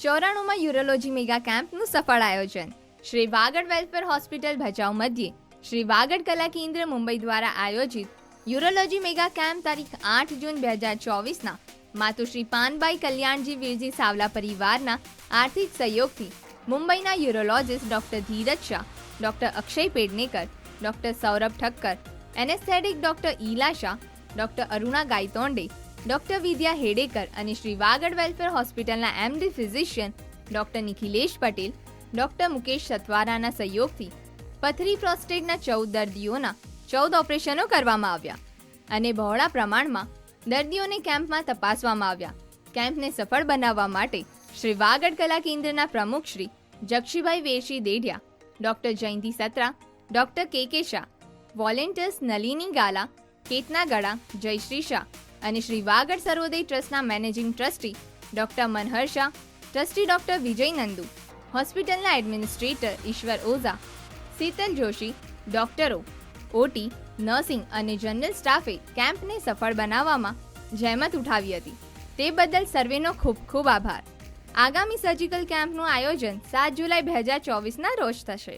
94માં urology mega કેમ્પનું સફળ આયોજન. શ્રી વાગડ વેલફેર હોસ્પિટલ ભચાઉ મધ્યે શ્રી વાગડ કલા કેન્દ્ર મુંબઈ દ્વારા આયોજિત યુરોલોજી મેગા કેમ્પ તારીખ 8 જૂન 2024ના માતુશ્રી પાનબાઈ કલ્યાણજી વીરજી સાવલા પરિવારના આર્થિક સહયોગથી મુંબઈના urologist doctor Dhiraj Shah, doctor Akshay Pednekar, doctor Saurabh Thakkar, anaesthetic doctor Ila Shah, doctor Aruna Gaitonde, doctor Vidya Hedekar અને શ્રી વાગડ વેલફેર હોસ્પિટલના MD physician doctor Nikhilesh Patel, doctor Mukesh સતવારાના સહયોગથી પથરી પ્રોસ્ટેટના 14 દર્દીઓના 14 ઓપરેશનો કરવામાં આવ્યા અને બહોળા પ્રમાણમાં દર્દીઓને કેમ્પમાં તપાસવામાં આવ્યા. કેમ્પને સફળ બનાવવા માટે શ્રી વાગડ કલા કેન્દ્રના પ્રમુખ Shri Jakshibhai Vershi Dedhiya, doctor Jayanti Satra, doctor K Shah, volunteers Nalini Gala, Ketna Gala, Jayshree Shah અને શ્રી વાગડ સર્વોદય ટ્રસ્ટના managing trustee doctor Manhar Shah, trustee doctor Vijay Nandu, હોસ્પિટલના એડમિનિસ્ટ્રેટર ઈશ્વર ઓઝા, શીતલ જોશી, ડોક્ટરો, ઓટી, નર્સિંગ અને જનરલ સ્ટાફે કેમ્પને સફળ બનાવવામાં જહેમત ઉઠાવી હતી. તે બદલ સર્વેનો ખૂબ ખૂબ આભાર. આગામી સર્જિકલ કેમ્પનું આયોજન 7 જુલાઈ 2024ના રોજ થશે.